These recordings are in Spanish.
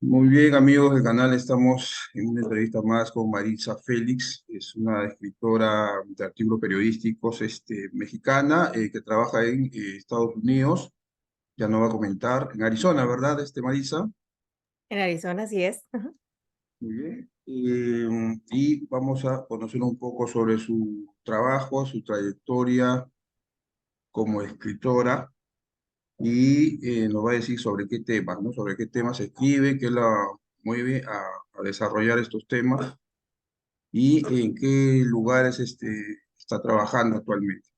Muy bien, amigos del canal, estamos en una entrevista más con Maritza Félix, es una escritora de artículos periodísticos mexicana que trabaja en Estados Unidos, ya nos va a comentar, en Arizona, ¿verdad, Maritza? En Arizona, así es. Ajá. Muy bien. Y vamos a conocer un poco sobre su trabajo, su trayectoria como escritora y nos va a decir sobre qué temas, ¿no? Sobre qué temas escribe, qué la mueve a desarrollar estos temas y en qué lugares está trabajando actualmente.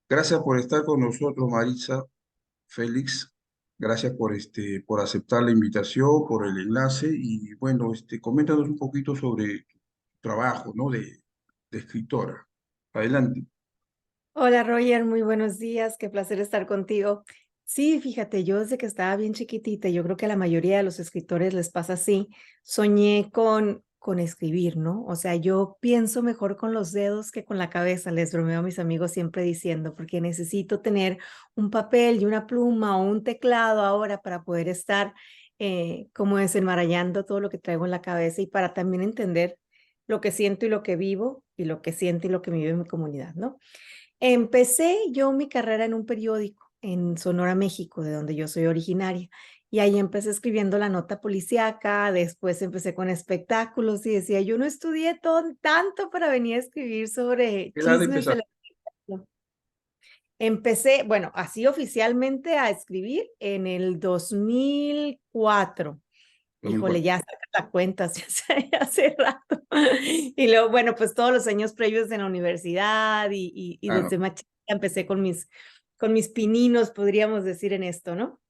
Gracias por estar con nosotros, Maritza Félix. Gracias por aceptar la invitación, por el enlace y bueno, coméntanos un poquito sobre tu trabajo, ¿no? De escritora. Adelante. Hola Roger, muy buenos días, qué placer estar contigo. Sí, fíjate, yo desde que estaba bien chiquitita, yo creo que a la mayoría de los escritores les pasa así, soñé con escribir, ¿no? O sea, yo pienso mejor con los dedos que con la cabeza, les bromeo a mis amigos siempre diciendo, porque necesito tener un papel y una pluma o un teclado ahora para poder estar como desenmarañando todo lo que traigo en la cabeza y para también entender lo que siento y lo que vivo y lo que siento y lo que vive en mi comunidad, ¿no? Empecé yo mi carrera en un periódico en Sonora, México, de donde yo soy originaria. Y ahí empecé escribiendo la nota policíaca, después empecé con espectáculos y decía, yo no estudié tanto para venir a escribir sobre ¿Qué edad chismes de empezaste? la... Empecé, bueno, así oficialmente a escribir en el 2004. Híjole, 2004. ya saca la cuenta, hace rato. Y luego, bueno, pues todos los años previos en la universidad y Claro. desde más chica empecé con mis pininos, podríamos decir, en esto, ¿no?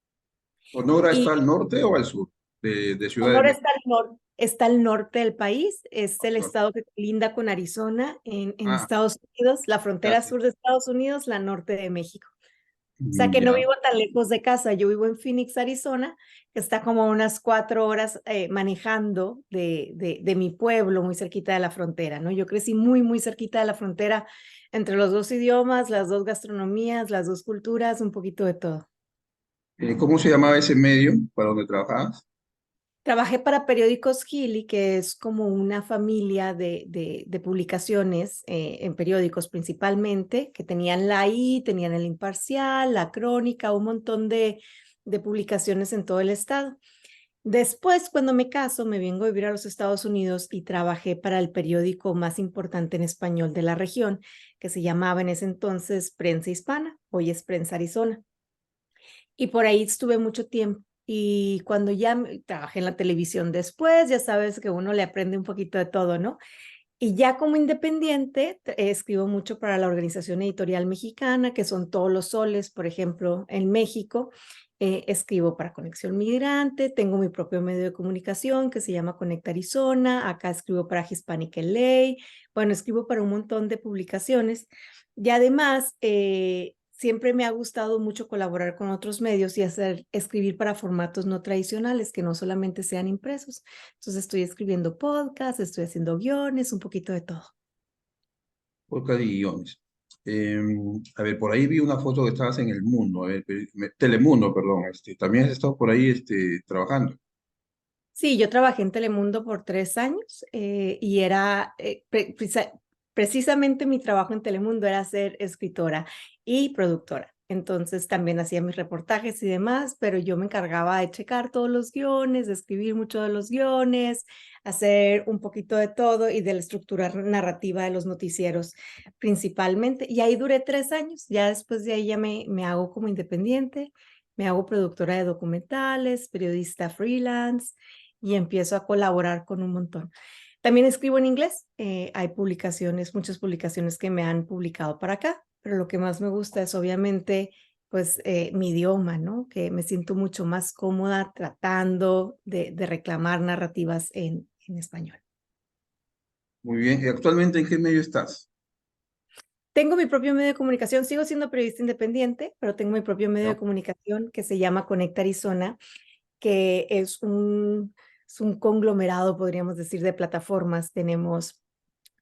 ¿Sonora Y está al norte o al sur de Ciudad de Sonora México? está al norte del país, es Al el norte. estado que linda con Arizona en Ah, Estados Unidos, la frontera casi. sur de Estados Unidos, la norte de México. O sea que no Ya. vivo tan lejos de casa, yo vivo en Phoenix, Arizona, que está como a unas 4 horas manejando de mi pueblo, muy cerquita de la frontera, ¿no? Yo crecí muy, muy cerquita de la frontera entre los dos idiomas, las dos gastronomías, las dos culturas, un poquito de todo. ¿Cómo se llamaba ese medio para donde trabajabas? Trabajé para Periódicos Gili, que es como una familia de publicaciones en periódicos principalmente, que tenían La I, tenían El Imparcial, La Crónica, un montón de publicaciones en todo el estado. Después, cuando me caso, me vengo a vivir a los Estados Unidos y trabajé para el periódico más importante en español de la región, que se llamaba en ese entonces Prensa Hispana, hoy es Prensa Arizona. Y por ahí estuve mucho tiempo. Y cuando ya trabajé en la televisión después, ya sabes que uno le aprende un poquito de todo, ¿no? Y ya como independiente, escribo mucho para la Organización Editorial Mexicana, que son Todos los Soles, por ejemplo, en México. Escribo para Conexión Migrante, tengo mi propio medio de comunicación que se llama Conecta Arizona, acá escribo para Hispanic LA, bueno, escribo para un montón de publicaciones. Y además, siempre me ha gustado mucho colaborar con otros medios y escribir para formatos no tradicionales, que no solamente sean impresos. Entonces estoy escribiendo podcasts, estoy haciendo guiones, un poquito de todo. Podcast y guiones. Eh, a ver, por ahí vi una foto que estabas en El Mundo, a ver, Telemundo, perdón. También has estado por ahí trabajando. Sí, yo trabajé en Telemundo por 3 años y era precisamente mi trabajo en Telemundo era ser escritora y productora. Entonces también hacía mis reportajes y demás, pero yo me encargaba de checar todos los guiones, de escribir mucho de los guiones, hacer un poquito de todo y de la estructura narrativa de los noticieros principalmente. Y ahí duré 3 años. Ya después de ahí ya me hago como independiente, me hago productora de documentales, periodista freelance y empiezo a colaborar con un montón. También escribo en inglés, hay publicaciones, muchas publicaciones que me han publicado para acá, pero lo que más me gusta es obviamente pues mi idioma, ¿no? Que me siento mucho más cómoda tratando de reclamar narrativas en español. Muy bien. ¿Y actualmente en qué medio estás? Tengo mi propio medio de comunicación, sigo siendo periodista independiente, pero tengo mi propio medio de ¿No? comunicación que se llama Conecta Arizona, que es un conglomerado, podríamos decir, de plataformas. Tenemos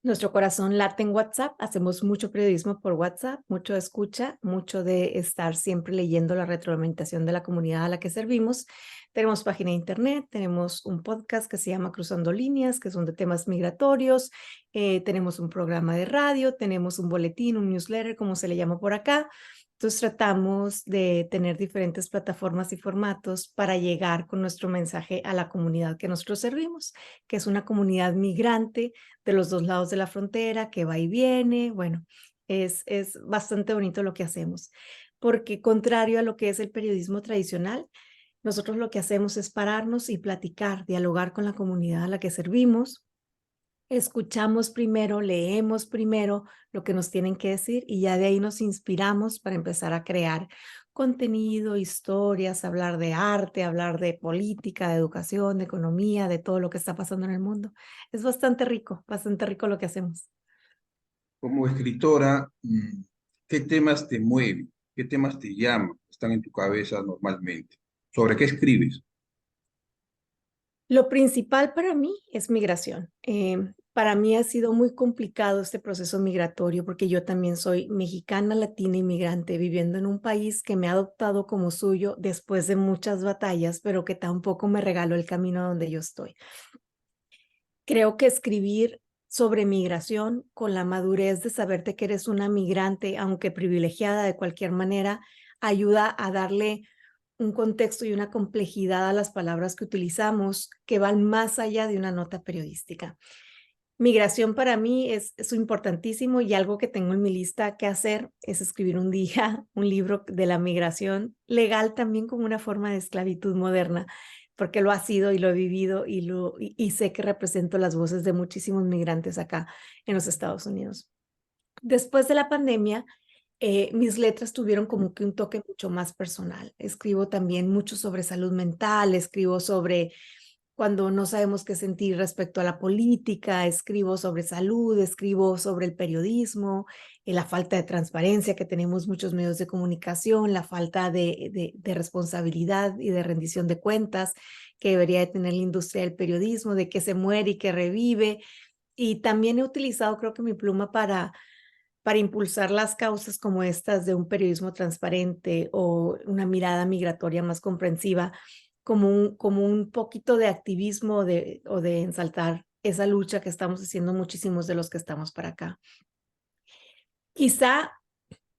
Nuestro corazón late en WhatsApp, hacemos mucho periodismo por WhatsApp, mucho de escucha, mucho de estar siempre leyendo la retroalimentación de la comunidad a la que servimos. Tenemos página de internet, tenemos un podcast que se llama Cruzando Líneas, que son de temas migratorios, tenemos un programa de radio, tenemos un boletín, un newsletter, como se le llama por acá. Entonces tratamos de tener diferentes plataformas y formatos para llegar con nuestro mensaje a la comunidad que nosotros servimos, que es una comunidad migrante de los dos lados de la frontera, que va y viene. Bueno, es bastante bonito lo que hacemos, porque contrario a lo que es el periodismo tradicional, nosotros lo que hacemos es pararnos y platicar, dialogar con la comunidad a la que servimos. Escuchamos primero, leemos primero lo que nos tienen que decir y ya de ahí nos inspiramos para empezar a crear contenido, historias, hablar de arte, hablar de política, de educación, de economía, de todo lo que está pasando en el mundo. Es bastante rico lo que hacemos. Como escritora, ¿qué temas te mueven? ¿Qué temas te llaman? Están en tu cabeza normalmente. ¿Sobre qué escribes? Lo principal para mí es migración. Para mí ha sido muy complicado este proceso migratorio porque yo también soy mexicana, latina, inmigrante, viviendo en un país que me ha adoptado como suyo después de muchas batallas, pero que tampoco me regaló el camino donde yo estoy. Creo que escribir sobre migración con la madurez de saberte que eres una migrante, aunque privilegiada de cualquier manera, ayuda a darle un contexto y una complejidad a las palabras que utilizamos que van más allá de una nota periodística. Migración para mí es importantísimo y algo que tengo en mi lista que hacer es escribir un día un libro de la migración legal también como una forma de esclavitud moderna, porque lo ha sido y lo he vivido y sé que represento las voces de muchísimos migrantes acá en los Estados Unidos. Después de la pandemia, mis letras tuvieron como que un toque mucho más personal. Escribo también mucho sobre salud mental, escribo sobre cuando no sabemos qué sentir respecto a la política, escribo sobre salud, escribo sobre el periodismo, la falta de transparencia que tenemos muchos medios de comunicación, la falta de responsabilidad y de rendición de cuentas que debería de tener la industria del periodismo, de que se muere y que revive. Y también he utilizado, creo que mi pluma para impulsar las causas como estas de un periodismo transparente o una mirada migratoria más comprensiva, como un poquito de activismo o de ensaltar esa lucha que estamos haciendo muchísimos de los que estamos para acá. Quizá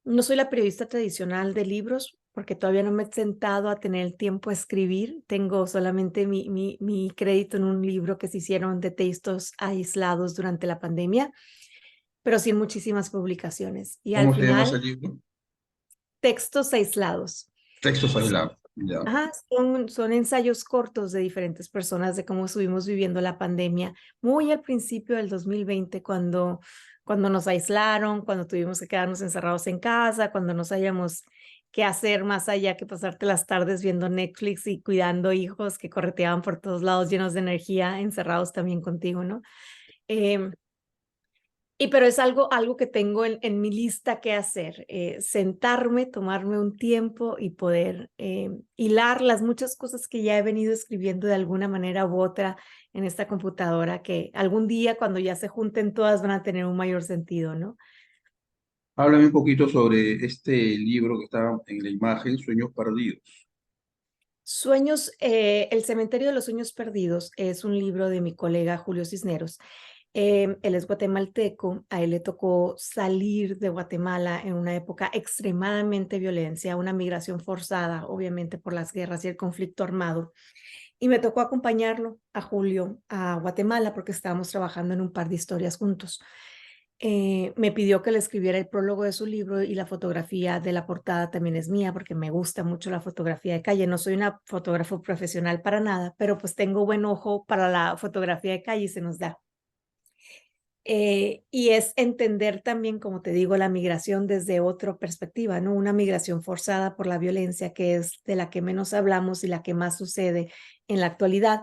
no soy la periodista tradicional de libros, porque todavía no me he sentado a tener el tiempo a escribir. Tengo solamente mi crédito en un libro que se hicieron de textos aislados durante la pandemia, pero sí en muchísimas publicaciones. Y al ¿Cómo se llama ese final, libro? textos aislados. Textos aislados. Ya. Ajá, son ensayos cortos de diferentes personas de cómo estuvimos viviendo la pandemia, muy al principio del 2020, cuando nos aislaron, cuando tuvimos que quedarnos encerrados en casa, cuando no sabíamos qué hacer más allá que pasarte las tardes viendo Netflix y cuidando hijos que correteaban por todos lados llenos de energía, encerrados también contigo, ¿no? Em, pero es algo que tengo en mi lista que hacer, sentarme, tomarme un tiempo y poder hilar las muchas cosas que ya he venido escribiendo de alguna manera u otra en esta computadora, que algún día cuando ya se junten todas van a tener un mayor sentido, ¿no? Háblame un poquito sobre este libro que está en la imagen, Sueños Perdidos. Sueños, El cementerio de los sueños perdidos es un libro de mi colega Julio Cisneros. Él es guatemalteco, a él le tocó salir de Guatemala en una época extremadamente violencia, una migración forzada, obviamente por las guerras y el conflicto armado. Y me tocó acompañarlo a Julio a Guatemala porque estábamos trabajando en un par de historias juntos. Me pidió que le escribiera el prólogo de su libro y la fotografía de la portada también es mía porque me gusta mucho la fotografía de calle. No soy una fotógrafo profesional para nada, pero pues tengo buen ojo para la fotografía de calle y se nos da. Y es entender también, como te digo, la migración desde otra perspectiva, ¿no? Una migración forzada por la violencia, que es de la que menos hablamos y la que más sucede en la actualidad.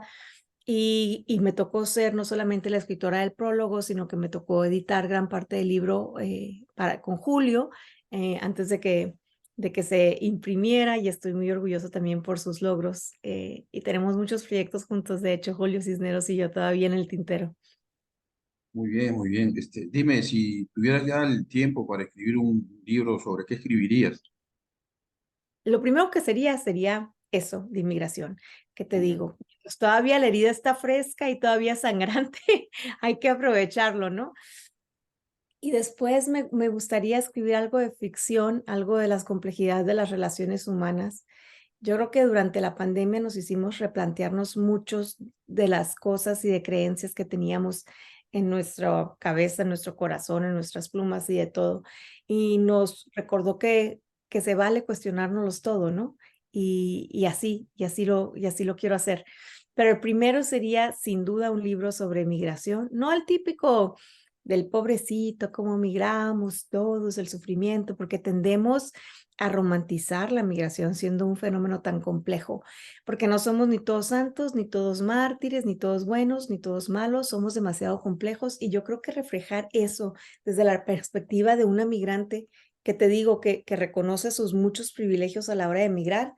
Y me tocó ser no solamente la escritora del prólogo, sino que me tocó editar gran parte del libro con Julio antes de que se imprimiera y estoy muy orgullosa también por sus logros. Y tenemos muchos proyectos juntos, de hecho, Julio Cisneros y yo todavía en el tintero. Muy bien, muy bien. Dime, si tuvieras ya el tiempo para escribir un libro, ¿sobre qué escribirías? Lo primero que sería eso, de inmigración, que te Ya. digo, pues todavía la herida está fresca y todavía sangrante, hay que aprovecharlo, ¿no? Y después me gustaría escribir algo de ficción, algo de las complejidades de las relaciones humanas. Yo creo que durante la pandemia nos hicimos replantearnos muchos de las cosas y de creencias que teníamos en nuestra cabeza, en nuestro corazón, en nuestras plumas y de todo. Y nos recordó que se vale cuestionárnoslos todo, ¿no? Y así lo quiero hacer. Pero el primero sería sin duda un libro sobre migración, no el típico del pobrecito, cómo migramos todos, el sufrimiento, porque tendemos a romantizar la migración siendo un fenómeno tan complejo, porque no somos ni todos santos, ni todos mártires, ni todos buenos, ni todos malos, somos demasiado complejos y yo creo que reflejar eso desde la perspectiva de una migrante que te digo que reconoce sus muchos privilegios a la hora de emigrar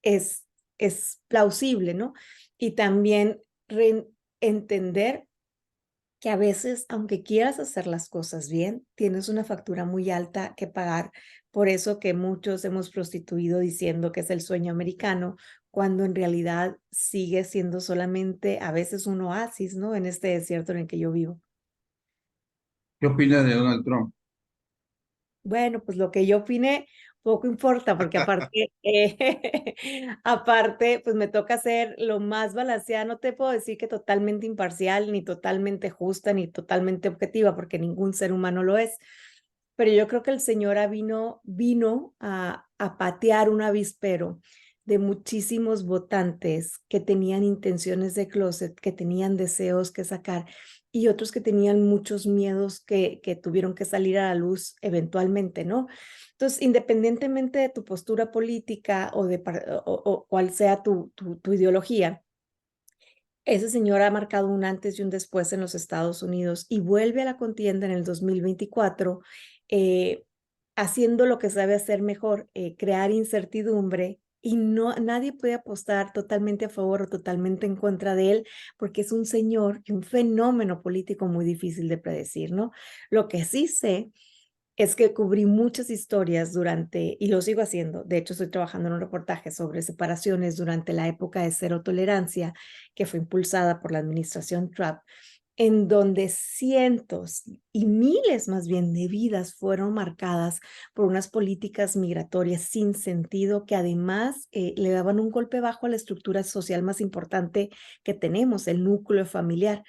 es, es plausible, ¿no? Y también entender que a veces, aunque quieras hacer las cosas bien, tienes una factura muy alta que pagar. Por eso que muchos hemos prostituido diciendo que es el sueño americano, cuando en realidad sigue siendo solamente a veces un oasis, ¿no? En este desierto en el que yo vivo. ¿Qué opinas de Donald Trump? Bueno, pues lo que yo opine poco importa, porque aparte, aparte, pues me toca ser lo más balanceada. No te puedo decir que totalmente imparcial, ni totalmente justa, ni totalmente objetiva, porque ningún ser humano lo es. Pero yo creo que el Señor vino a patear un avispero de muchísimos votantes que tenían intenciones de closet, que tenían deseos que sacar y otros que tenían muchos miedos que tuvieron que salir a la luz eventualmente, ¿no? Entonces, independientemente de tu postura política o cuál sea tu ideología, ese señor ha marcado un antes y un después en los Estados Unidos y vuelve a la contienda en el 2024, eh, haciendo lo que sabe hacer mejor, crear incertidumbre y nadie puede apostar totalmente a favor o totalmente en contra de él, porque es un señor y un fenómeno político muy difícil de predecir, ¿no? Lo que sí sé es que cubrí muchas historias durante, y lo sigo haciendo, de hecho estoy trabajando en un reportaje sobre separaciones durante la época de cero tolerancia, que fue impulsada por la administración Trump, en donde cientos y miles más bien de vidas fueron marcadas por unas políticas migratorias sin sentido que además le daban un golpe bajo a la estructura social más importante que tenemos, el núcleo familiar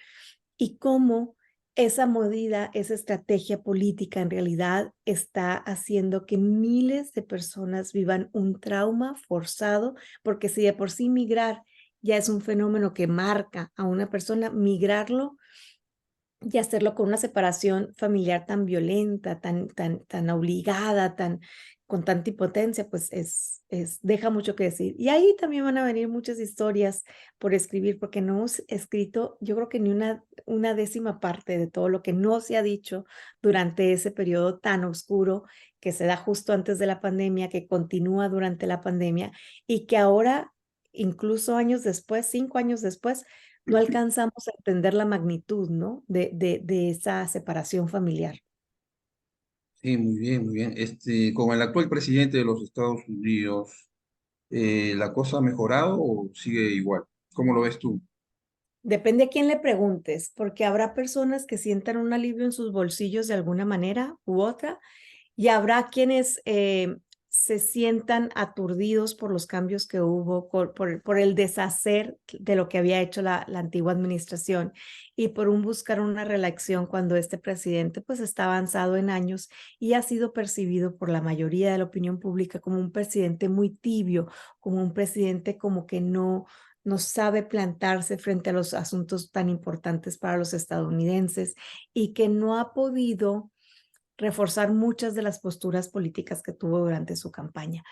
y cómo esa movida, esa estrategia política en realidad está haciendo que miles de personas vivan un trauma forzado, porque si de por sí migrar ya es un fenómeno que marca a una persona, migrarlo y hacerlo con una separación familiar tan violenta, tan obligada, con tanta impotencia, pues deja mucho que decir. Y ahí también van a venir muchas historias por escribir, porque no hemos escrito, yo creo que ni una décima parte de todo lo que no se ha dicho durante ese periodo tan oscuro que se da justo antes de la pandemia, que continúa durante la pandemia y que ahora, incluso años después, 5 años después, no alcanzamos a entender la magnitud, ¿no? De esa separación familiar. Sí, muy bien, muy bien. Con el actual presidente de los Estados Unidos, ¿la cosa ha mejorado o sigue igual? ¿Cómo lo ves tú? Depende a quién le preguntes, porque habrá personas que sientan un alivio en sus bolsillos de alguna manera u otra, y habrá quienes se sientan aturdidos por los cambios que hubo, por el deshacer de lo que había hecho la antigua administración y por buscar una reelección cuando este presidente pues está avanzado en años y ha sido percibido por la mayoría de la opinión pública como un presidente muy tibio, como un presidente como que no sabe plantarse frente a los asuntos tan importantes para los estadounidenses y que no ha podido reforzar muchas de las posturas políticas que tuvo durante su campaña.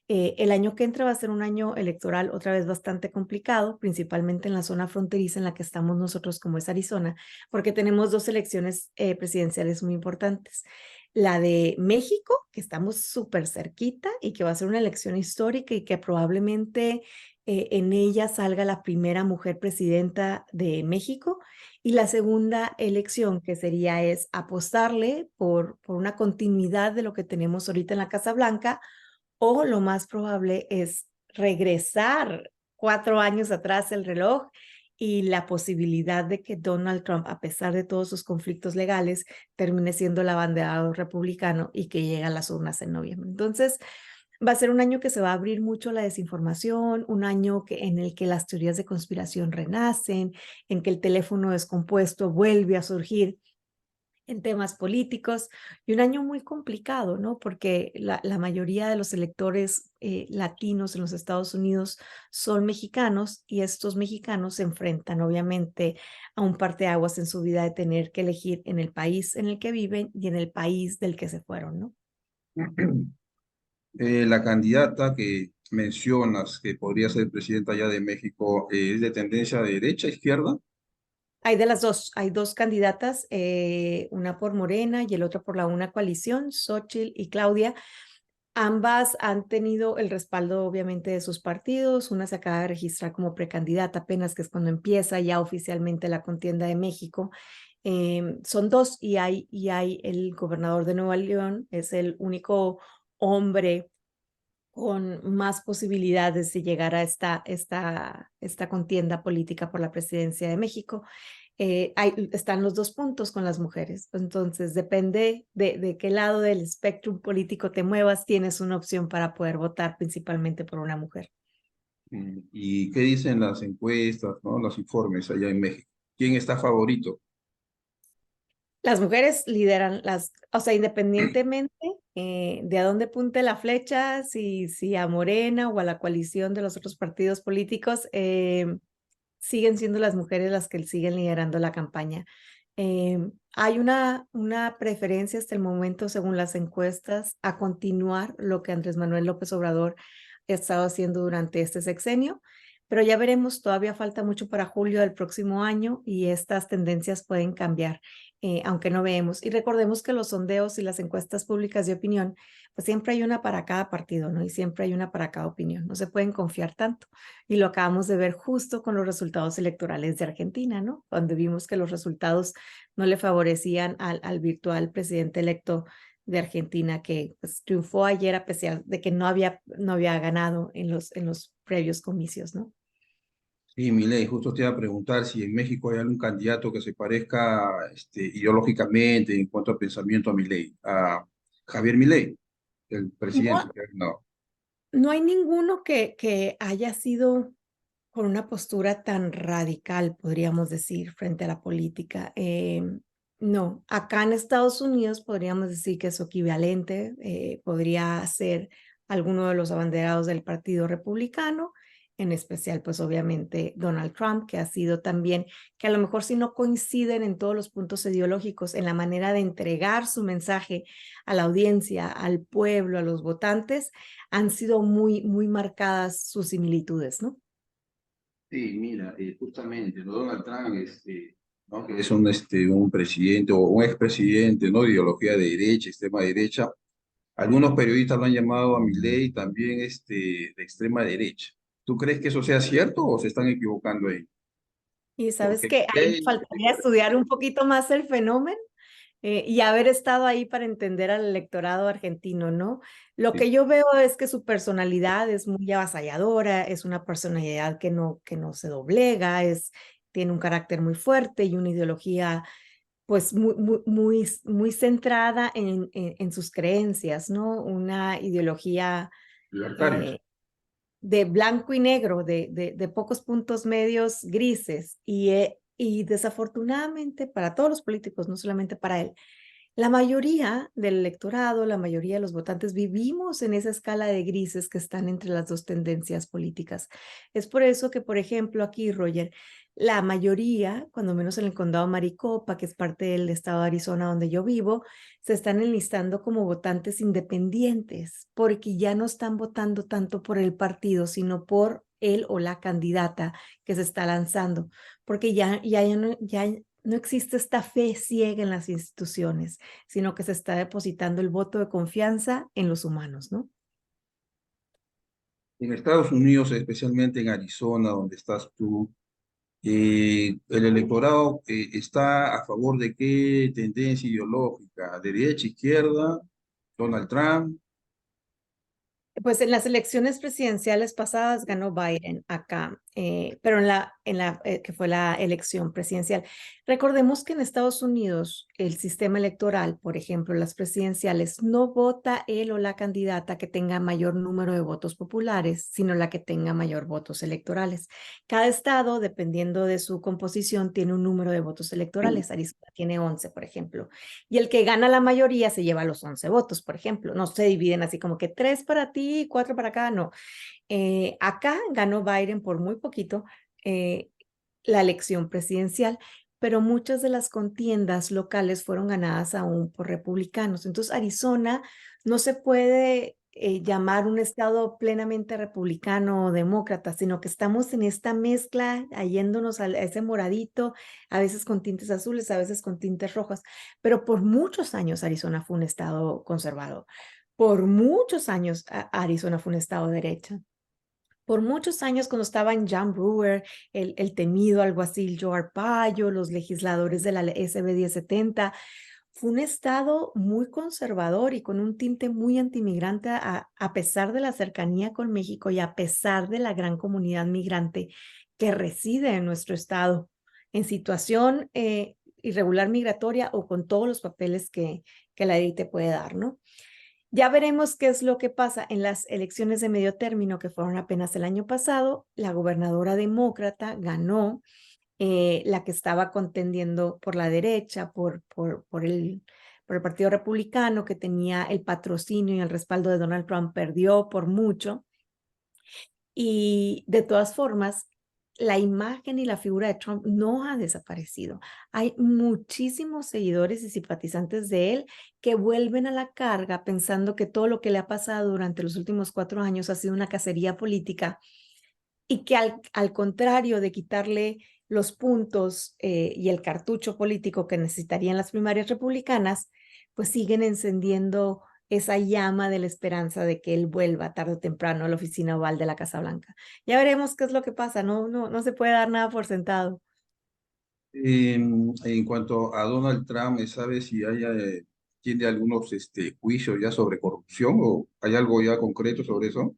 El año que entra va a ser un año electoral otra vez bastante complicado, principalmente en la zona fronteriza en la que estamos nosotros, como es Arizona, porque tenemos dos elecciones presidenciales muy importantes. la de México, que estamos súper cerquita y que va a ser una elección histórica y que probablemente en ella salga la primera mujer presidenta de México. Y la segunda elección que sería es apostarle por una continuidad de lo que tenemos ahorita en la Casa Blanca, o lo más probable es regresar 4 años atrás el reloj y la posibilidad de que Donald Trump, a pesar de todos sus conflictos legales, termine siendo el abanderado republicano y que llegue a las urnas en noviembre. Entonces, va a ser un año que se va a abrir mucho la desinformación, un año en el que las teorías de conspiración renacen, en que el teléfono descompuesto vuelve a surgir en temas políticos, y un año muy complicado, ¿no? Porque la mayoría de los electores latinos en los Estados Unidos son mexicanos, y estos mexicanos se enfrentan obviamente a un parteaguas en su vida de tener que elegir en el país en el que viven y en el país del que se fueron, ¿no? La candidata que mencionas que podría ser presidenta ya de México, ¿es de tendencia de derecha, izquierda? Hay de las dos, hay dos candidatas, una por Morena y el otro por la Una Coalición, Xóchitl y Claudia. Ambas han tenido el respaldo, obviamente, de sus partidos. Una se acaba de registrar como precandidata apenas, que es cuando empieza ya oficialmente la contienda de México. Son dos, y hay el gobernador de Nueva León, es el único hombre con más posibilidades de llegar a esta contienda política por la presidencia de México. Están los dos puntos con las mujeres. Entonces, depende de qué lado del espectro político te muevas, tienes una opción para poder votar principalmente por una mujer. ¿Y qué dicen las encuestas, ¿no? Los informes allá en México? ¿Quién está favorito? Las mujeres lideran o sea, independientemente de a dónde punte la flecha, si a Morena o a la coalición de los otros partidos políticos, siguen siendo las mujeres las que siguen liderando la campaña. Hay una preferencia hasta el momento, según las encuestas, a continuar lo que Andrés Manuel López Obrador ha estado haciendo durante este sexenio, pero ya veremos, todavía falta mucho para julio del próximo año y estas tendencias pueden cambiar, aunque no vemos. Y recordemos que los sondeos y las encuestas públicas de opinión, pues siempre hay una para cada partido, ¿no? Y siempre hay una para cada opinión, no se pueden confiar tanto. Y lo acabamos de ver justo con los resultados electorales de Argentina, ¿no? Donde vimos que los resultados no le favorecían al virtual presidente electo de Argentina, que pues, triunfó ayer a pesar de que no había ganado en los previos comicios, ¿no? Sí, Milei, justo te iba a preguntar si en México hay algún candidato que se parezca ideológicamente en cuanto a pensamiento a Milei, a Javier Milei, el presidente No, que ha ganado. no hay ninguno que haya sido con una postura tan radical, podríamos decir, frente a la política. No, acá en Estados Unidos podríamos decir que es equivalente, podría ser alguno de los abanderados del Partido Republicano, en especial, pues obviamente Donald Trump, que ha sido también, que a lo mejor si no coinciden en todos los puntos ideológicos, en la manera de entregar su mensaje a la audiencia, al pueblo, a los votantes, han sido muy, muy marcadas sus similitudes, ¿no? Sí, mira, justamente, ¿no? Donald Trump, ¿no? Que es un presidente o un expresidente, ¿no? De ideología de derecha, extrema derecha. Algunos periodistas lo han llamado a Milei también de extrema derecha. ¿Tú crees que eso sea cierto o se están equivocando ahí? Y sabes Porque que ahí Milei, faltaría estudiar un poquito más el fenómeno, y haber estado ahí para entender al electorado argentino, ¿no? Lo sí, que yo veo es que su personalidad es muy avasalladora, es una personalidad que no se doblega, tiene un carácter muy fuerte y una ideología pues muy, muy, muy, muy centrada en sus creencias, ¿no? Una ideología libertarios. eh, de blanco y negro, de pocos puntos medios grises. Y desafortunadamente para todos los políticos, no solamente para él, la mayoría del electorado, la mayoría de los votantes vivimos en esa escala de grises que están entre las dos tendencias políticas. Es por eso que, por ejemplo, aquí, Roger, la mayoría, cuando menos en el condado Maricopa, que es parte del estado de Arizona donde yo vivo, se están enlistando como votantes independientes, porque ya no están votando tanto por el partido, sino por él o la candidata que se está lanzando, porque ya No existe esta fe ciega en las instituciones, sino que se está depositando el voto de confianza en los humanos, ¿no? En Estados Unidos, especialmente en Arizona, donde estás tú, el electorado está a favor de qué tendencia ideológica, derecha, izquierda, Donald Trump. Pues en las elecciones presidenciales pasadas ganó Biden acá, pero que fue la elección presidencial. Recordemos que en Estados Unidos el sistema electoral, por ejemplo, las presidenciales, no vota él o la candidata que tenga mayor número de votos populares, sino la que tenga mayor votos electorales. Cada estado, dependiendo de su composición, tiene un número de votos electorales. Arizona tiene 11, por ejemplo. Y el que gana la mayoría se lleva los 11 votos, por ejemplo. No se dividen así como que 3 para ti, 4 para acá, no. Acá ganó Biden por muy poquito eh, la elección presidencial, pero muchas de las contiendas locales fueron ganadas aún por republicanos. Entonces, Arizona no se puede llamar un estado plenamente republicano o demócrata, sino que estamos en esta mezcla, yéndonos a ese moradito, a veces con tintes azules, a veces con tintes rojos, pero por muchos años Arizona fue un estado conservador. Por muchos años Arizona fue un estado de derecha. Por muchos años, cuando estaba en John Brewer, el temido alguacil Joe Arpaio, los legisladores de la SB 1070, fue un estado muy conservador y con un tinte muy antimigrante a pesar de la cercanía con México y a pesar de la gran comunidad migrante que reside en nuestro estado en situación irregular migratoria o con todos los papeles que la ley te puede dar, ¿no? Ya veremos qué es lo que pasa en las elecciones de medio término que fueron apenas el año pasado. La gobernadora demócrata ganó, la que estaba contendiendo por la derecha, por el Partido Republicano, que tenía el patrocinio y el respaldo de Donald Trump, perdió por mucho. Y de todas formas, la imagen y la figura de Trump no ha desaparecido. Hay muchísimos seguidores y simpatizantes de él que vuelven a la carga pensando que todo lo que le ha pasado durante los últimos 4 años ha sido una cacería política y que al contrario de quitarle los puntos y el cartucho político que necesitarían las primarias republicanas, pues siguen encendiendo esa llama de la esperanza de que él vuelva tarde o temprano a la oficina oval de la Casa Blanca. Ya veremos qué es lo que pasa, no se puede dar nada por sentado. En cuanto a Donald Trump, ¿sabes si tiene algunos juicios ya sobre corrupción o hay algo ya concreto sobre eso?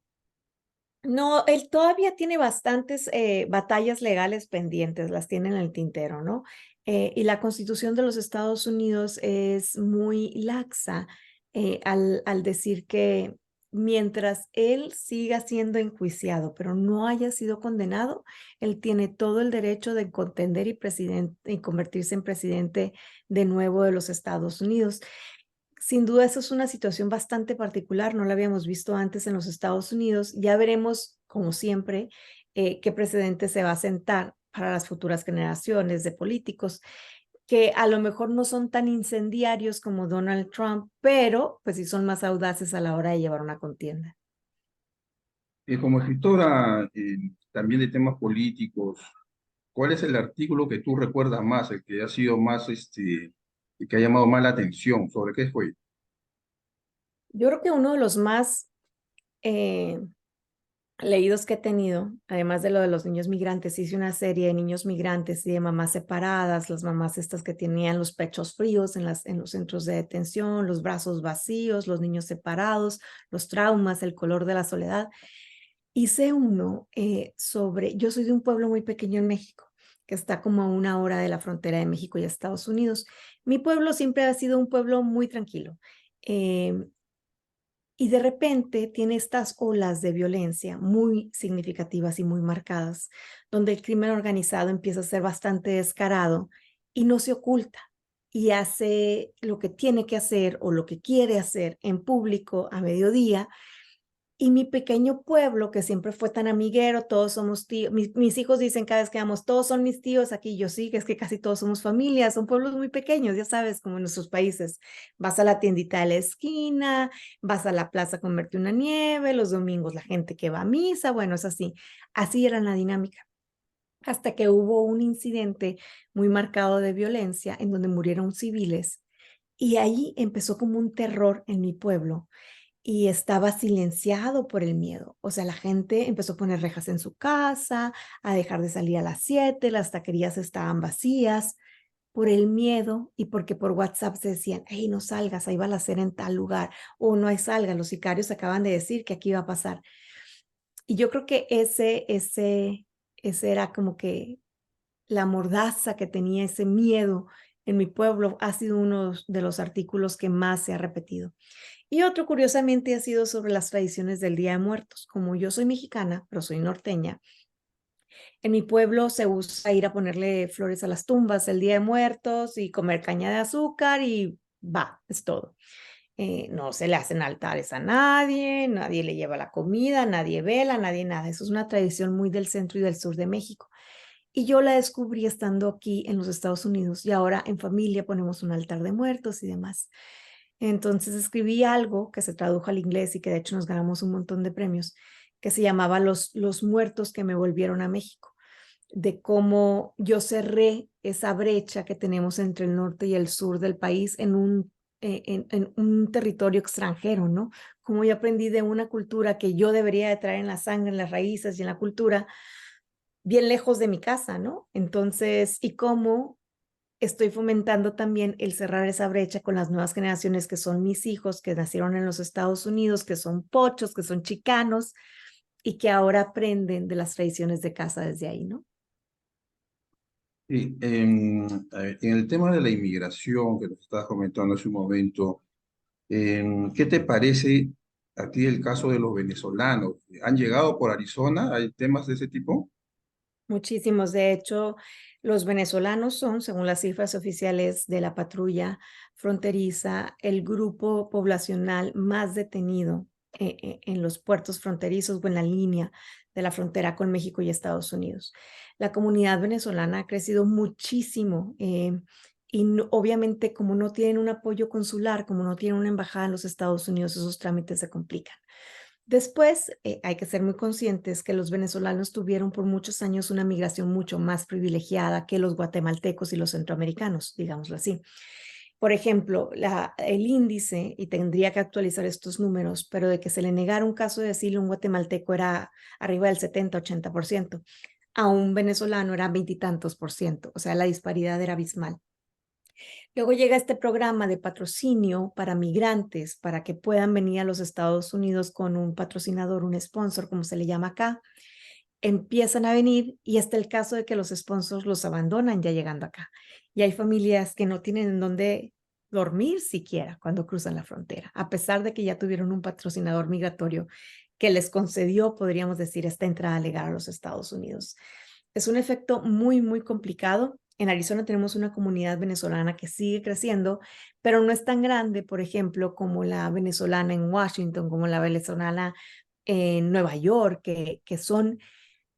No, él todavía tiene bastantes batallas legales pendientes, las tiene en el tintero, ¿no? Y la Constitución de los Estados Unidos es muy laxa al decir que mientras él siga siendo enjuiciado, pero no haya sido condenado, él tiene todo el derecho de contender y convertirse en presidente de nuevo de los Estados Unidos. Sin duda, eso es una situación bastante particular, no la habíamos visto antes en los Estados Unidos. Ya veremos, como siempre, qué precedente se va a sentar para las futuras generaciones de políticos, que a lo mejor no son tan incendiarios como Donald Trump, pero pues sí son más audaces a la hora de llevar una contienda. Como escritora también de temas políticos, ¿cuál es el artículo que tú recuerdas más, el que ha sido más, el que ha llamado más la atención? ¿Sobre qué fue? Yo creo que uno de los más eh, leídos que he tenido, además de lo de los niños migrantes, hice una serie de niños migrantes y de mamás separadas, las mamás estas que tenían los pechos fríos en los centros de detención, los brazos vacíos, los niños separados, los traumas, el color de la soledad. Hice uno yo soy de un pueblo muy pequeño en México, que está como a 1 hora de la frontera de México y Estados Unidos. Mi pueblo siempre ha sido un pueblo muy tranquilo. Eh, y de repente tiene estas olas de violencia muy significativas y muy marcadas, donde el crimen organizado empieza a ser bastante descarado y no se oculta y hace lo que tiene que hacer o lo que quiere hacer en público a mediodía y mi pequeño pueblo, que siempre fue tan amiguero, todos somos tíos, mis hijos dicen cada vez que vamos, todos son mis tíos aquí, yo sí, que es que casi todos somos familias, son pueblos muy pequeños, ya sabes, como en nuestros países. Vas a la tiendita de la esquina, vas a la plaza a comerte una nieve, los domingos la gente que va a misa, bueno, es así. Así era la dinámica. hasta que hubo un incidente muy marcado de violencia en donde murieron civiles y ahí empezó como un terror en mi pueblo y estaba silenciado por el miedo. O sea, la gente empezó a poner rejas en su casa, a dejar de salir a las 7, las taquerías estaban vacías por el miedo y porque por WhatsApp se decían, hey, no salgas, hay balacera en tal lugar, o no hay salga, los sicarios acaban de decir que aquí va a pasar. Y yo creo que ese era como que la mordaza que tenía ese miedo en mi pueblo ha sido uno de los artículos que más se ha repetido. Y otro, curiosamente, ha sido sobre las tradiciones del Día de Muertos. Como yo soy mexicana, pero soy norteña, en mi pueblo se usa ir a ponerle flores a las tumbas el Día de Muertos y comer caña de azúcar y va, es todo. No se le hacen altares a nadie, nadie le lleva la comida, nadie vela, nadie nada. Eso es una tradición muy del centro y del sur de México. Y yo la descubrí estando aquí en los Estados Unidos y ahora en familia ponemos un altar de muertos y demás. Entonces escribí algo que se tradujo al inglés y que de hecho nos ganamos un montón de premios, que se llamaba los muertos que me volvieron a México, de cómo yo cerré esa brecha que tenemos entre el norte y el sur del país en un territorio extranjero, ¿no? Como yo aprendí de una cultura que yo debería de traer en la sangre, en las raíces y en la cultura, bien lejos de mi casa, ¿no? Entonces, y cómo estoy fomentando también el cerrar esa brecha con las nuevas generaciones que son mis hijos, que nacieron en los Estados Unidos, que son pochos, que son chicanos y que ahora aprenden de las tradiciones de casa desde ahí, ¿no? Sí, a ver, en el tema de la inmigración que nos estabas comentando hace un momento, ¿qué te parece a ti el caso de los venezolanos? ¿Han llegado por Arizona? ¿Hay temas de ese tipo? Muchísimos. De hecho, los venezolanos son, según las cifras oficiales de la patrulla fronteriza, el grupo poblacional más detenido en los puertos fronterizos o en la línea de la frontera con México y Estados Unidos. La comunidad venezolana ha crecido muchísimo y obviamente como no tienen un apoyo consular, como no tienen una embajada en los Estados Unidos, esos trámites se complican. Después, hay que ser muy conscientes que los venezolanos tuvieron por muchos años una migración mucho más privilegiada que los guatemaltecos y los centroamericanos, digámoslo así. Por ejemplo, el índice, y tendría que actualizar estos números, pero de que se le negara un caso de asilo a un guatemalteco era arriba del 70-80%, a un venezolano era veintitantos por ciento, o sea, la disparidad era abismal. Luego llega este programa de patrocinio para migrantes, para que puedan venir a los Estados Unidos con un patrocinador, un sponsor, como se le llama acá. Empiezan a venir y está el caso de que los sponsors los abandonan ya llegando acá. Y hay familias que no tienen en dónde dormir siquiera cuando cruzan la frontera, a pesar de que ya tuvieron un patrocinador migratorio que les concedió, podríamos decir, esta entrada legal a los Estados Unidos. Es un efecto muy, muy complicado. En Arizona tenemos una comunidad venezolana que sigue creciendo, pero no es tan grande, por ejemplo, como la venezolana en Washington, como la venezolana en Nueva York, que son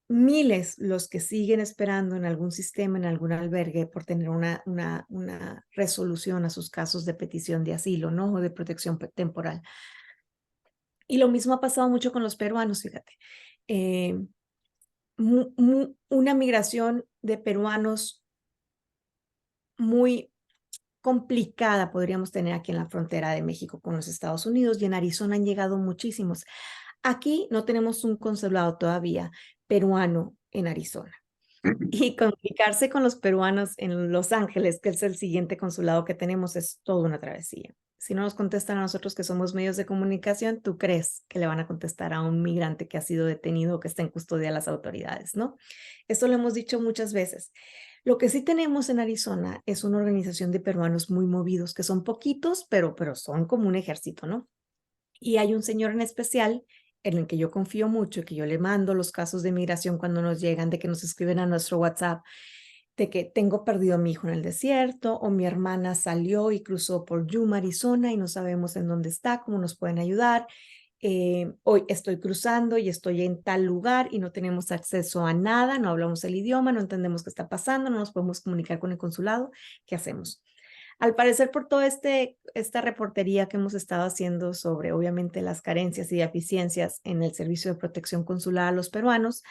miles los que siguen esperando en algún sistema, en algún albergue, por tener una resolución a sus casos de petición de asilo, ¿no? O de protección temporal. Y lo mismo ha pasado mucho con los peruanos, fíjate. Eh, una migración de peruanos muy complicada podríamos tener aquí en la frontera de México con los Estados Unidos y en Arizona han llegado muchísimos. Aquí no tenemos un consulado todavía peruano en Arizona. Y comunicarse con los peruanos en Los Ángeles, que es el siguiente consulado que tenemos, es toda una travesía. Si no nos contestan a nosotros que somos medios de comunicación, ¿tú crees que le van a contestar a un migrante que ha sido detenido o que está en custodia de las autoridades, no? Eso lo hemos dicho muchas veces. Lo que sí tenemos en Arizona es una organización de peruanos muy movidos, que son poquitos, pero son como un ejército, ¿no? Y hay un señor en especial en el que yo confío mucho, que yo le mando los casos de migración cuando nos llegan, de que nos escriben a nuestro WhatsApp, de que tengo perdido a mi hijo en el desierto o mi hermana salió y cruzó por Yuma, Arizona y no sabemos en dónde está, cómo nos pueden ayudar. Hoy estoy cruzando y estoy en tal lugar y no tenemos acceso a nada, no hablamos el idioma, no entendemos qué está pasando, no nos podemos comunicar con el consulado. ¿Qué hacemos? Al parecer, por toda esta reportería que hemos estado haciendo sobre, obviamente, las carencias y deficiencias en el servicio de protección consular a los peruanos,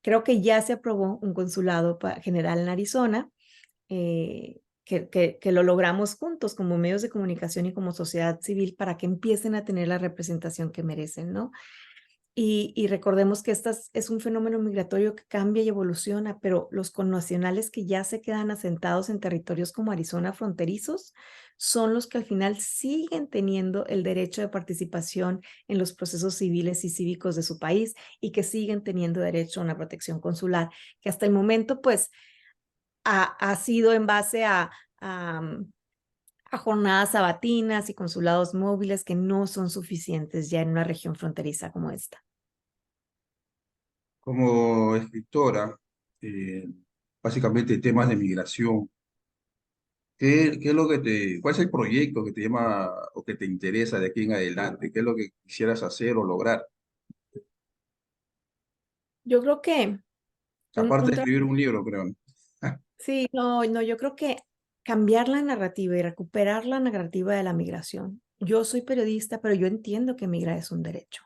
Creo que ya se aprobó un consulado general en Arizona, que lo logramos juntos como medios de comunicación y como sociedad civil para que empiecen a tener la representación que merecen, ¿no? Y recordemos que es un fenómeno migratorio que cambia y evoluciona, pero los connacionales que ya se quedan asentados en territorios como Arizona fronterizos son los que al final siguen teniendo el derecho de participación en los procesos civiles y cívicos de su país y que siguen teniendo derecho a una protección consular, que hasta el momento pues ha sido en base a, a jornadas sabatinas y consulados móviles que no son suficientes ya en una región fronteriza como esta. Como escritora, eh, básicamente temas de migración, ¿qué es lo que cuál es el proyecto que te llama o que te interesa de aquí en adelante? ¿Qué es lo que quisieras hacer o lograr? Yo creo que Aparte un de escribir un libro, creo, ¿no? sí, no, yo creo que cambiar la narrativa y recuperar la narrativa de la migración. Yo soy periodista, pero yo entiendo que migrar es un derecho.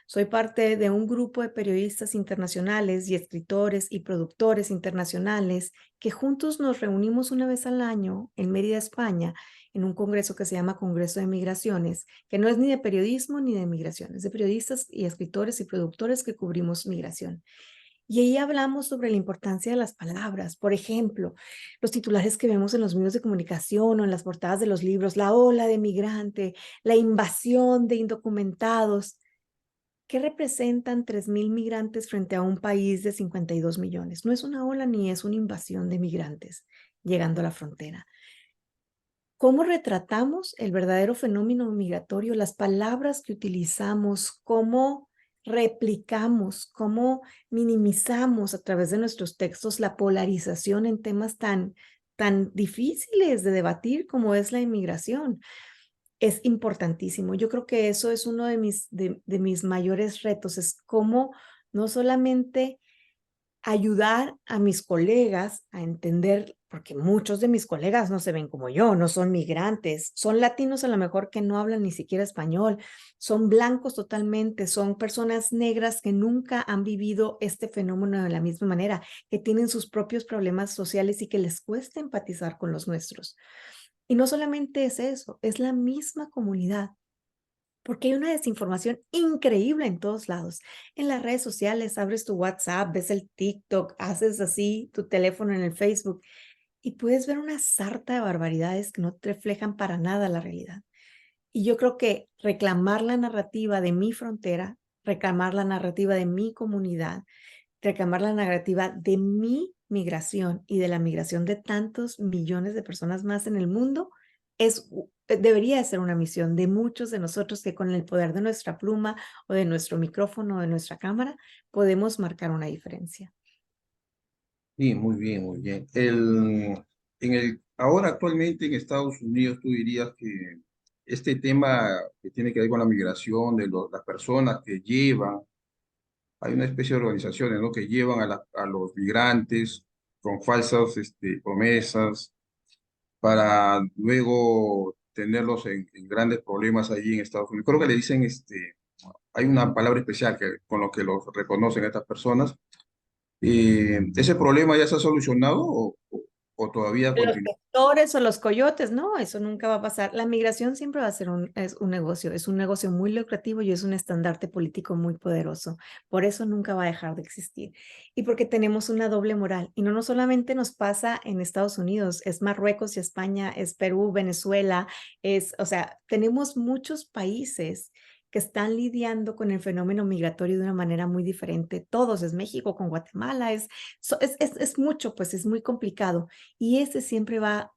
Soy parte de un grupo de periodistas internacionales y escritores y productores internacionales que juntos nos reunimos una vez al año en Mérida, España, en un congreso que se llama Congreso de Migraciones, que no es ni de periodismo ni de migración, es de periodistas y escritores y productores que cubrimos migración. Y ahí hablamos sobre la importancia de las palabras. Por ejemplo, los titulares que vemos en los medios de comunicación o en las portadas de los libros, la ola de migrante, la invasión de indocumentados. ¿Qué representan 3.000 migrantes frente a un país de 52 millones? No es una ola ni es una invasión de migrantes llegando a la frontera. ¿Cómo retratamos el verdadero fenómeno migratorio? Las palabras que utilizamos, cómo replicamos, cómo minimizamos a través de nuestros textos la polarización en temas tan difíciles de debatir como es la inmigración. Es importantísimo. Yo creo que eso es uno de mis mayores retos, es cómo no solamente ayudar a mis colegas a entender, porque muchos de mis colegas no se ven como yo, no son migrantes, son latinos a lo mejor que no hablan ni siquiera español, son blancos totalmente, son personas negras que nunca han vivido este fenómeno de la misma manera, que tienen sus propios problemas sociales y que les cuesta empatizar con los nuestros. Y no solamente es eso, es la misma comunidad. Porque hay una desinformación increíble en todos lados. En las redes sociales, abres tu WhatsApp, ves el TikTok, haces así tu teléfono en el Facebook y puedes ver una sarta de barbaridades que no te reflejan para nada la realidad. Y yo creo que reclamar la narrativa de mi frontera, reclamar la narrativa de mi comunidad, reclamar la narrativa de mi migración y de la migración de tantos millones de personas más en el mundo debería de ser una misión de muchos de nosotros que con el poder de nuestra pluma o de nuestro micrófono o de nuestra cámara podemos marcar una diferencia. Sí, muy bien, muy bien. Ahora actualmente en Estados Unidos, tú dirías que este tema que tiene que ver con la migración de las personas que llevan, hay una especie de organizaciones, ¿no? Que llevan a los migrantes con falsas promesas para luego tenerlos en grandes problemas allí en Estados Unidos. Creo que le dicen, hay una palabra especial con lo que los reconocen a estas personas. ¿Ese problema ya se ha solucionado o todavía Los continúa? sectores o los coyotes, no, eso nunca va a pasar. La migración siempre va a ser es un negocio muy lucrativo y es un estandarte político muy poderoso. Por eso nunca va a dejar de existir. Y porque tenemos una doble moral. Y no solamente nos pasa en Estados Unidos, es Marruecos y España, es Perú, Venezuela, o sea, tenemos muchos países que están lidiando con el fenómeno migratorio de una manera muy diferente. Todos, es México con Guatemala, es mucho, pues es muy complicado. Y ese siempre va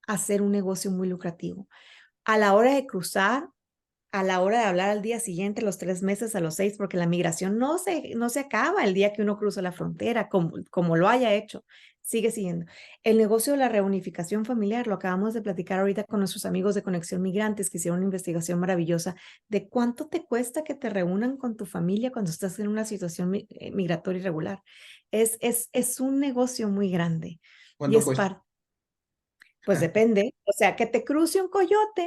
a ser un negocio muy lucrativo. A la hora de cruzar, a la hora de hablar al día siguiente, a los 3 meses, a los 6, porque la migración no se acaba el día que uno cruza la frontera, como lo haya hecho, sigue siguiendo. El negocio de la reunificación familiar, lo acabamos de platicar ahorita con nuestros amigos de Conexión Migrantes, que hicieron una investigación maravillosa de cuánto te cuesta que te reúnan con tu familia cuando estás en una situación migratoria irregular. Es un negocio muy grande y ¿Cuánto es cuesta? parte. Pues depende, o sea, que te cruce un coyote,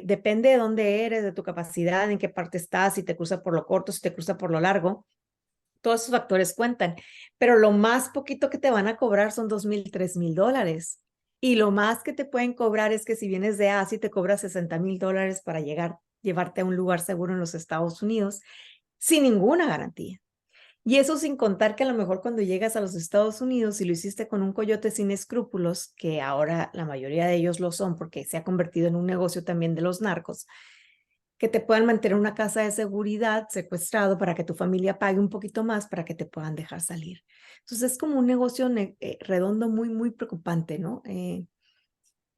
depende de dónde eres, de tu capacidad, en qué parte estás, si te cruza por lo corto, si te cruza por lo largo. Todos esos factores cuentan, pero lo más poquito que te van a cobrar son 2,000, 3,000 dólares. Y lo más que te pueden cobrar es que si vienes de Asia y te cobras 60,000 dólares para llevarte a un lugar seguro en los Estados Unidos, sin ninguna garantía. Y eso sin contar que a lo mejor cuando llegas a los Estados Unidos y lo hiciste con un coyote sin escrúpulos, que ahora la mayoría de ellos lo son porque se ha convertido en un negocio también de los narcos, que te puedan mantener una casa de seguridad secuestrado para que tu familia pague un poquito más para que te puedan dejar salir. Entonces es como un negocio redondo muy, muy preocupante, ¿no?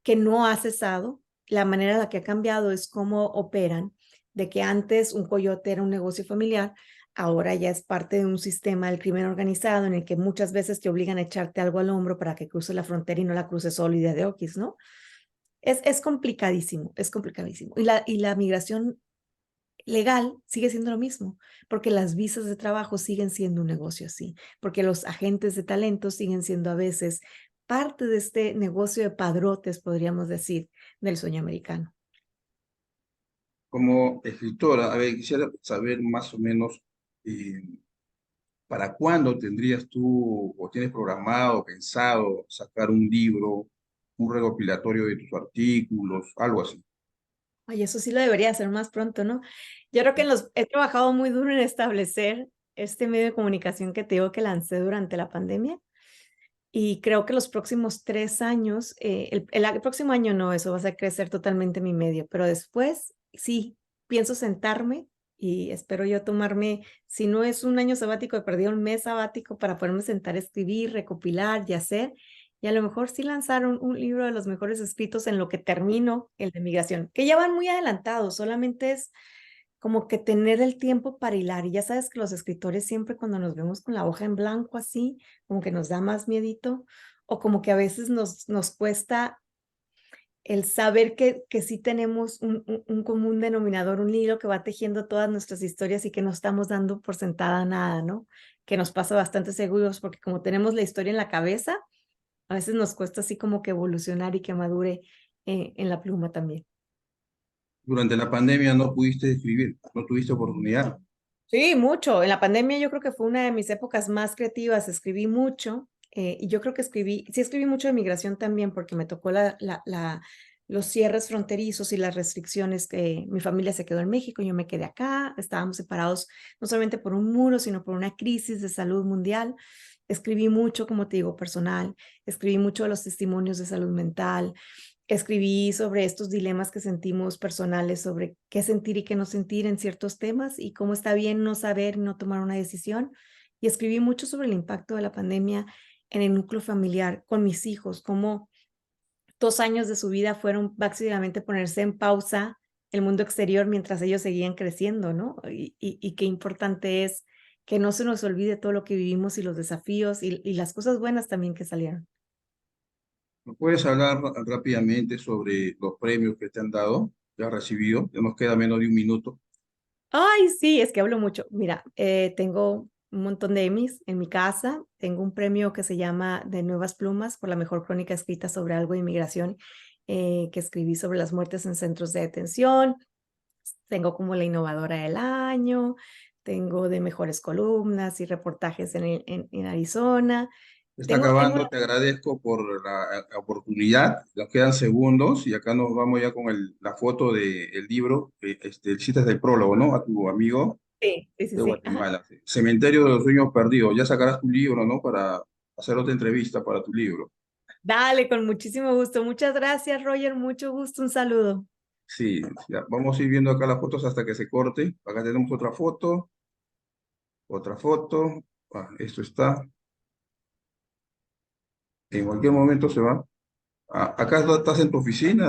Que no ha cesado. La manera en la que ha cambiado es cómo operan, de que antes un coyote era un negocio familiar, ahora ya es parte de un sistema del crimen organizado en el que muchas veces te obligan a echarte algo al hombro para que cruces la frontera y no la cruces solo y de oquis, ¿no? Es complicadísimo, es complicadísimo. Y la migración legal sigue siendo lo mismo, porque las visas de trabajo siguen siendo un negocio así, porque los agentes de talento siguen siendo a veces parte de este negocio de padrotes, podríamos decir, del sueño americano. Como escritora, a ver, quisiera saber más o menos eh, para cuándo tendrías tú o tienes programado, pensado sacar un libro, un recopilatorio de tus artículos, algo así. Oye, eso sí lo debería hacer más pronto, ¿no? Yo creo que he trabajado muy duro en establecer este medio de comunicación que te digo que lancé durante la pandemia. Y creo que los próximos 3 años, el próximo año no, eso va a hacer crecer totalmente mi medio, pero después sí, pienso sentarme y espero yo tomarme, si no es un año sabático, he perdido un mes sabático para poderme sentar a escribir, recopilar y hacer, y a lo mejor sí lanzar un libro de los mejores escritos en lo que termino el de migración, que ya van muy adelantados, solamente es como que tener el tiempo para hilar. Y ya sabes que los escritores siempre cuando nos vemos con la hoja en blanco así, como que nos da más miedito, o como que a veces nos cuesta el saber que sí tenemos un común denominador, un hilo que va tejiendo todas nuestras historias y que no estamos dando por sentada nada, ¿no? Que nos pasa bastante seguros porque como tenemos la historia en la cabeza, a veces nos cuesta así como que evolucionar y que madure en la pluma también. Durante la pandemia no pudiste escribir, no tuviste oportunidad. Sí, mucho. En la pandemia yo creo que fue una de mis épocas más creativas. Escribí mucho y yo creo que sí escribí mucho de migración también porque me tocó los cierres fronterizos y las restricciones que mi familia se quedó en México, yo me quedé acá, estábamos separados no solamente por un muro, sino por una crisis de salud mundial. Escribí mucho, como te digo, personal, escribí mucho de los testimonios de salud mental, escribí sobre estos dilemas que sentimos personales, sobre qué sentir y qué no sentir en ciertos temas y cómo está bien no saber, no tomar una decisión. Y escribí mucho sobre el impacto de la pandemia en el núcleo familiar con mis hijos, cómo 2 años de su vida fueron básicamente ponerse en pausa el mundo exterior mientras ellos seguían creciendo, ¿no? Y qué importante es que no se nos olvide todo lo que vivimos y los desafíos y las cosas buenas también que salieron. ¿Me puedes hablar rápidamente sobre los premios que te han dado, que has recibido? Ya nos queda menos de un minuto. Ay, sí, es que hablo mucho. Mira, tengo un montón de Emmys en mi casa. Tengo un premio que se llama de Nuevas Plumas por la mejor crónica escrita sobre algo de inmigración que escribí sobre las muertes en centros de detención. Tengo como la innovadora del año. Tengo de mejores columnas y reportajes en Arizona. Está Tengo acabando, te agradezco por la oportunidad. Nos quedan segundos y acá nos vamos ya con la foto del libro. Citas del prólogo, ¿no? A tu amigo sí, sí, sí, de sí. Ajá. Guatemala. Sí. Cementerio de los Sueños Perdidos. Ya sacarás tu libro, ¿no? Para hacer otra entrevista para tu libro. Dale, con muchísimo gusto. Muchas gracias, Roger. Mucho gusto. Un saludo. Sí, ya. Vamos a ir viendo acá las fotos hasta que se corte. Acá tenemos otra foto, otra foto. Ah, esto está. En cualquier momento se va. Ah, acá estás en tu oficina.